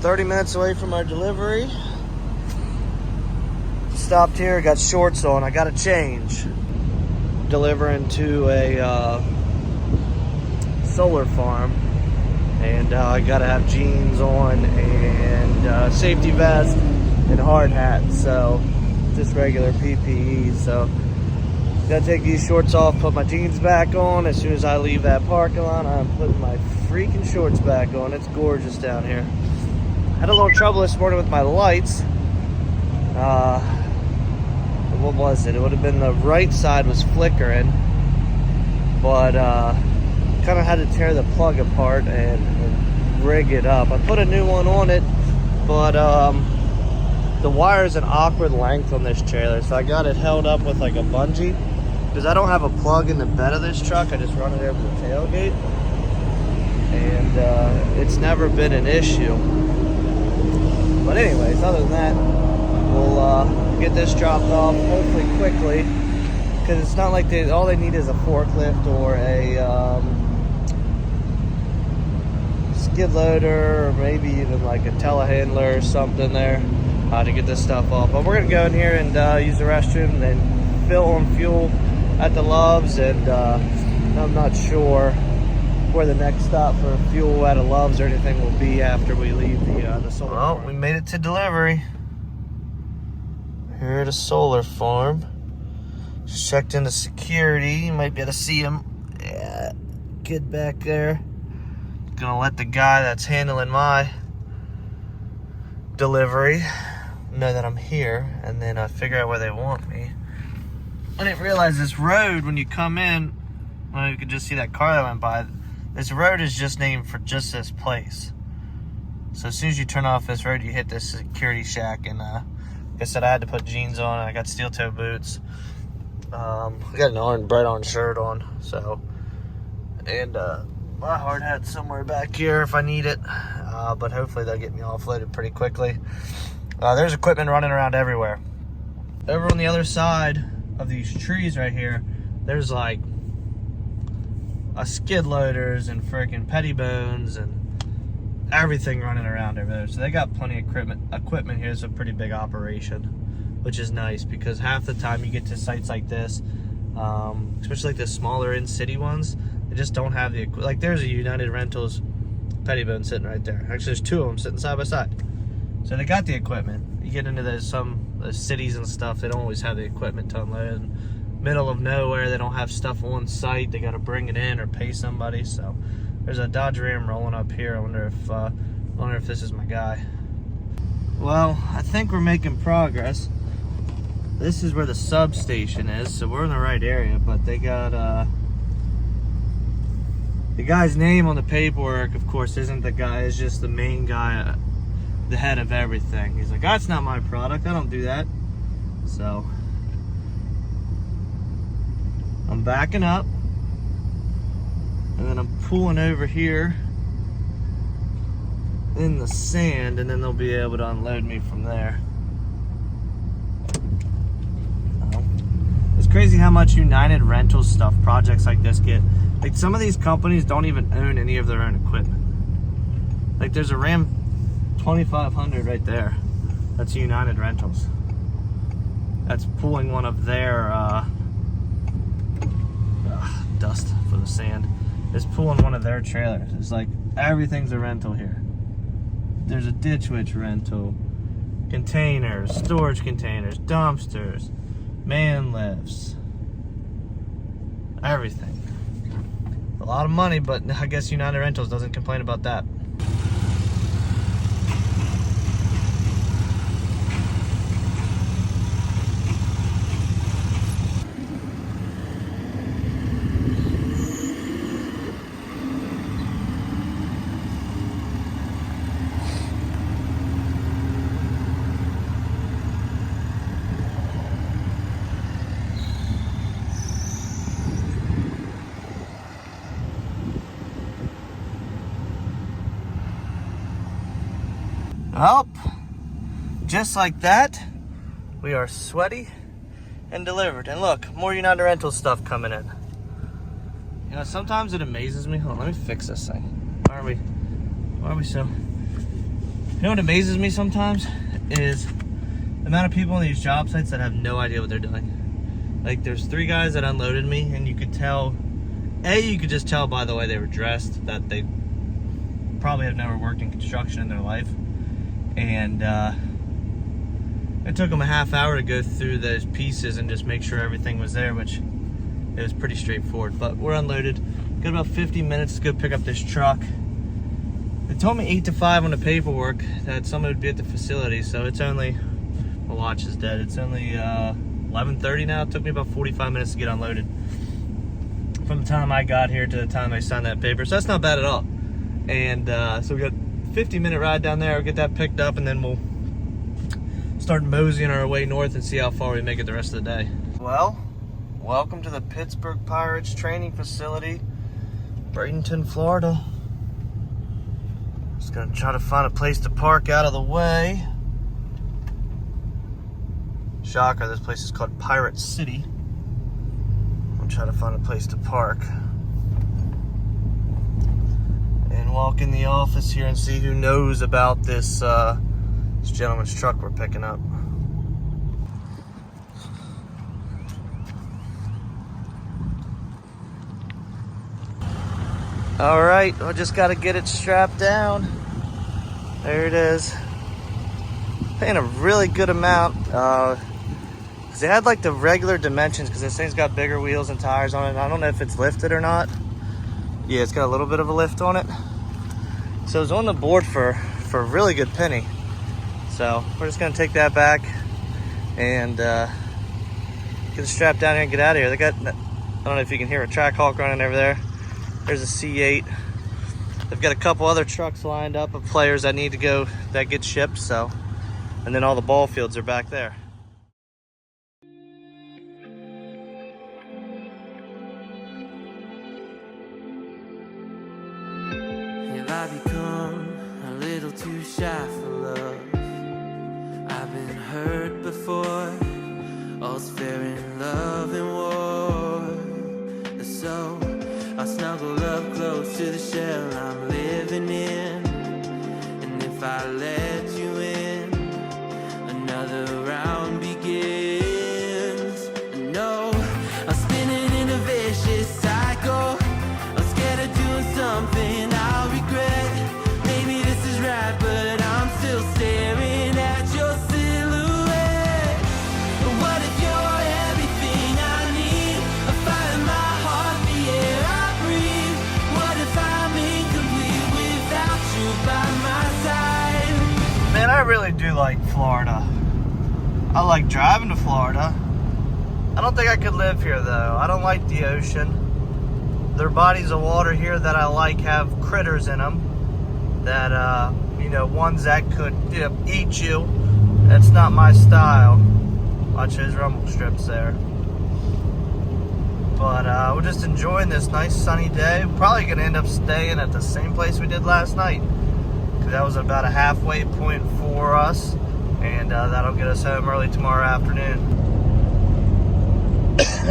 30 minutes away from our delivery. Stopped here, got shorts on. I got to change. Delivering to a solar farm, and I got to have jeans on and safety vest and hard hat. So just regular PPE. So gotta take these shorts off, put my jeans back on. As soon as I leave that parking lot, I'm putting my freaking shorts back on. It's gorgeous down here. Had a little trouble this morning with my lights. What was it? It would have been the right side was flickering, but kind of had to tear the plug apart and rig it up. I put a new one on it, but the wire's an awkward length on this trailer, so I got it held up with like a bungee, because I don't have a plug in the bed of this truck. I just run it over the tailgate, and it's never been an issue. But anyways, other than that, we'll get this dropped off hopefully quickly, because it's not like all they need is a forklift or a skid loader, or maybe even like a telehandler or something there to get this stuff off. But we're gonna go in here and use the restroom and then fill on fuel at the Loves, and I'm not sure where the next stop for fuel at a Loves or anything will be after we leave the solar farm. We made it to delivery. Here at a solar farm. Just checked into security. You might be able to see him. Yeah, kid back there. Gonna let the guy that's handling my delivery know that I'm here, and then figure out where they want me. I didn't realize this road, when you come in, well, you could just see that car that went by. This road is just named for just this place. So as soon as you turn off this road, you hit this security shack, and like I said, I had to put jeans on. I got steel toe boots. I got an bright orange shirt on. So, and my hard hat's somewhere back here if I need it. But hopefully they'll get me offloaded pretty quickly. There's equipment running around everywhere. Over on the other side of these trees right here, there's like skid loaders and freaking pettibones and everything running around over there. So they got plenty of equipment here. It's a pretty big operation, which is nice, because half the time you get to sites like this, especially like the smaller in-city ones, they just don't have the like there's a United Rentals pettibone sitting right there. Actually, there's two of them sitting side by side. So they got the equipment. You get into those cities and stuff, they don't always have the equipment to unload. Middle of nowhere, they don't have stuff on site. They got to bring it in or pay somebody. So there's a Dodge Ram rolling up here. I wonder if this is my guy. Well, I think we're making progress. This is where the substation is, so we're in the right area. But they got the guy's name on the paperwork, of course, isn't the guy. It's just the main guy, the head of everything. He's like, that's not my product. I don't do that. So I'm backing up, and then I'm pulling over here in the sand, and then they'll be able to unload me from there. It's crazy how much United Rentals stuff, projects like this get. Like, some of these companies don't even own any of their own equipment. Like, there's a Ram 2500 right there. That's United Rentals. That's pulling one of their dust for the sand. It's pulling one of their trailers. It's like everything's a rental here. There's a ditch witch rental, containers, storage containers, dumpsters, man lifts, everything. A lot of money, but I guess United Rentals doesn't complain about that. Well, just like that, we are sweaty and delivered. And look, more United Rentals stuff coming in. You know, sometimes it amazes me. Hold on, let me fix this thing. Why are we so... You know what amazes me sometimes is the amount of people on these job sites that have no idea what they're doing. Like, there's 3 guys that unloaded me, and you could tell, you could just tell by the way they were dressed that they probably have never worked in construction in their life. And it took them a half hour to go through those pieces and just make sure everything was there, which it was pretty straightforward. But we're unloaded. Got about 50 minutes to go pick up this truck. They told me 8 to 5 on the paperwork that someone would be at the facility, so it's only, my watch is dead, it's only 11:30 now. It took me about 45 minutes to get unloaded from the time I got here to the time I signed that paper, so that's not bad at all. And so we got a 50-minute ride down there. We'll get that picked up, and then we'll start moseying our way north and see how far we make it the rest of the day. Well, welcome to the Pittsburgh Pirates training facility, Bradenton, Florida. Just gonna try to find a place to park out of the way. Shocker, this place is called Pirate City. I'll try to find a place to park and walk in the office here and see who knows about this this gentleman's truck we're picking up. All right, I just got to get it strapped down. There it is. Paying a really good amount. Cause they had like the regular dimensions, because this thing's got bigger wheels and tires on it. I don't know if it's lifted or not. Yeah, it's got a little bit of a lift on it. So it's on the board for a really good penny. So we're just gonna take that back and get it strapped down here and get out of here. They got, I don't know if you can hear a track hawk running over there. There's a C8. They've got a couple other trucks lined up of players that need to go, that get shipped, so. And then all the ball fields are back there. Have I become a little too shy for love? I've been hurt before. All's fair in love and war. So I snuggle up close to the shell I'm living in. And if I let you in, another round begins. No, I'm spinning in a vicious cycle. I'm scared of doing something I'll regret. Maybe this is right, but I'm still staring at your silhouette. What if you're everything I need? A fire in my heart, the air I breathe. What if I'm incomplete without you by my side? Man, I really do like Florida. I like driving to Florida. I don't think I could live here though. I don't like the ocean. Their bodies of water here that I like have critters in them that, you know, ones that could, you know, eat you. That's not my style. Watch those rumble strips there. But we're just enjoying this nice sunny day. We're probably gonna end up staying at the same place we did last night, because that was about a halfway point for us, and that'll get us home early tomorrow afternoon.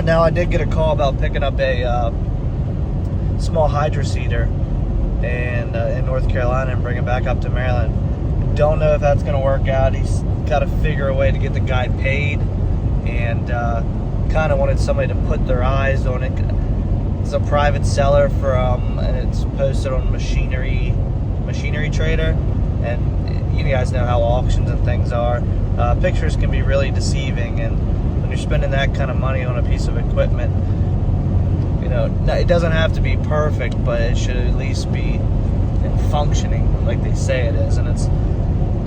Now, I did get a call about picking up a small hydro seeder and in North Carolina and bring it back up to Maryland. Don't know if that's going to work out. He's got to figure a way to get the guy paid, and kind of wanted somebody to put their eyes on it. It's a private seller from, and it's posted on Machinery Trader, and you guys know how auctions and things are. Pictures can be really deceiving, and when you're spending that kind of money on a piece of equipment, you know, it doesn't have to be perfect, but it should at least be functioning like they say it is. And it's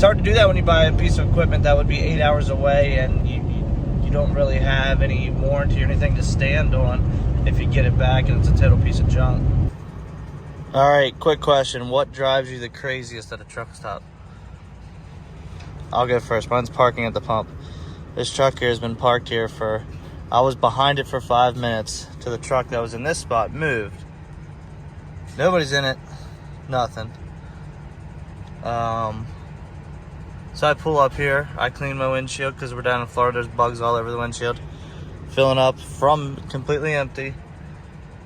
hard to do that when you buy a piece of equipment that would be 8 hours away, and you don't really have any warranty or anything to stand on if you get it back and it's a total piece of junk. All right, quick question. What drives you the craziest at a truck stop? I'll go first. Mine's parking at the pump. This truck here has been parked here for, I was behind it for 5 minutes till the truck that was in this spot moved. Nobody's in it, nothing. So I pull up here, I clean my windshield because we're down in Florida, there's bugs all over the windshield. Filling up from completely empty,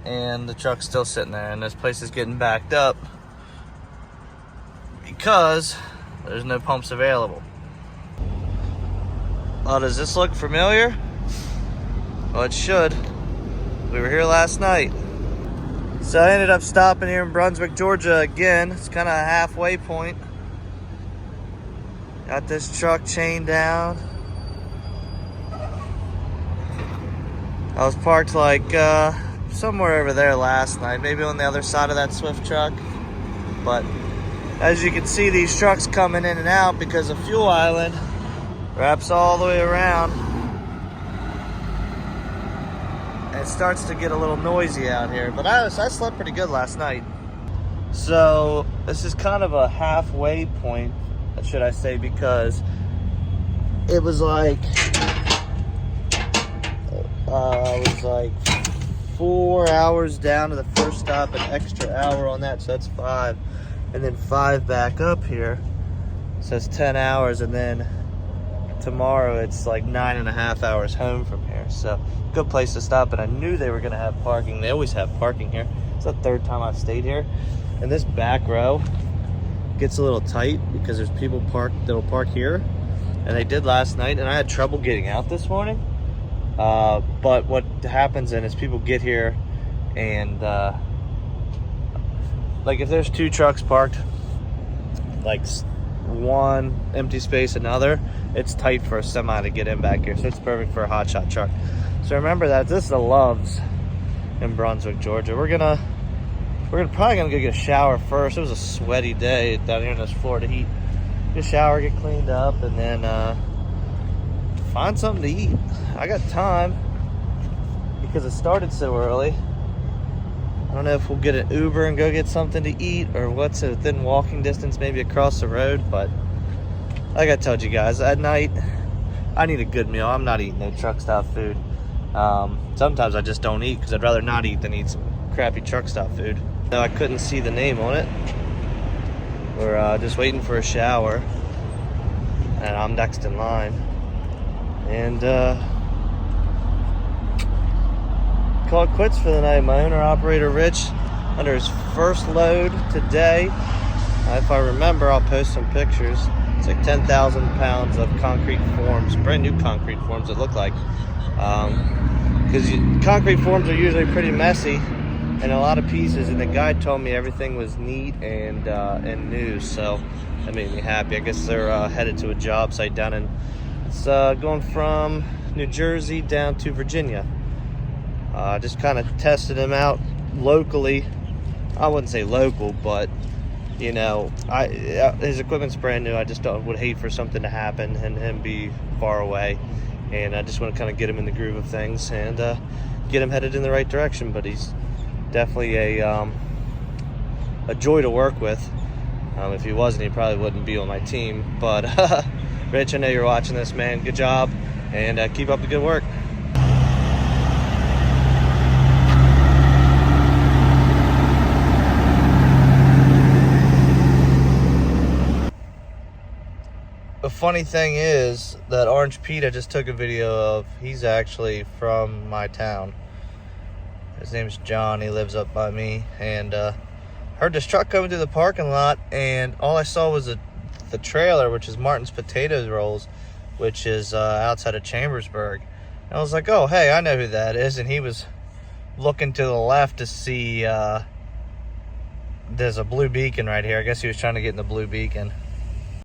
and the truck's still sitting there, and this place is getting backed up because There's no pumps available. Oh, does this look familiar? Well, it should. We were here last night. So I ended up stopping here in Brunswick, Georgia again. It's kind of a halfway point. Got this truck chained down. I was parked like somewhere over there last night, maybe on the other side of that Swift truck. But as you can see, these trucks coming in and out because the fuel island wraps all the way around. And it starts to get a little noisy out here, but I slept pretty good last night. So this is kind of a halfway point, should I say, because it was like 4 hours down to the first stop, an extra hour on that, so that's 5, and then 5 back up here, so it's 10 hours, and then tomorrow it's like 9.5 hours home from here. So good place to stop, and I knew they were gonna have parking. They always have parking here. It's the 3rd time I've stayed here, and this back row gets a little tight because there's people that'll park here, and they did last night, and I had trouble getting out this morning. But what happens then is people get here and like if there's 2 trucks parked, like one empty space, another, it's tight for a semi to get in back here, so it's perfect for a Hotshot truck. So remember that this is the Loves in Brunswick, Georgia. We're probably gonna go get a shower first. It was a sweaty day down here in this Florida heat. Get a shower, get cleaned up, and then find something to eat. I got time because it started so early. I don't know if we'll get an Uber and go get something to eat or what's within walking distance, maybe across the road. But like I told you guys, at night, I need a good meal. I'm not eating no truck stop food. Sometimes I just don't eat because I'd rather not eat than eat some crappy truck stop food. So I couldn't see the name on it. We're just waiting for a shower, and I'm next in line. And call it quits for the night. My owner-operator Rich, under his first load today, if I remember, I'll post some pictures. It's like 10,000 pounds of concrete forms, brand new concrete forms it look like. Because concrete forms are usually pretty messy and a lot of pieces, and the guy told me everything was neat and new, so that made me happy. I guess they're headed to a job site down in, it's going from New Jersey down to Virginia. Just kind of tested him out locally. I wouldn't say local, but you know, his equipment's brand new. I just would hate for something to happen and him be far away, and I just want to kind of get him in the groove of things and get him headed in the right direction. But he's definitely a joy to work with. If he wasn't, he probably wouldn't be on my team. But Rich, I know you're watching this, man. Good job, and keep up the good work. The funny thing is that Orange Pete I just took a video of, he's actually from my town. His name's John. He lives up by me, and heard this truck coming through the parking lot, and all I saw was the trailer, which is Martin's Potato Rolls, which is outside of Chambersburg. And I was like, oh, hey, I know who that is. And he was looking to the left to see there's a blue beacon right here. I guess he was trying to get in the blue beacon.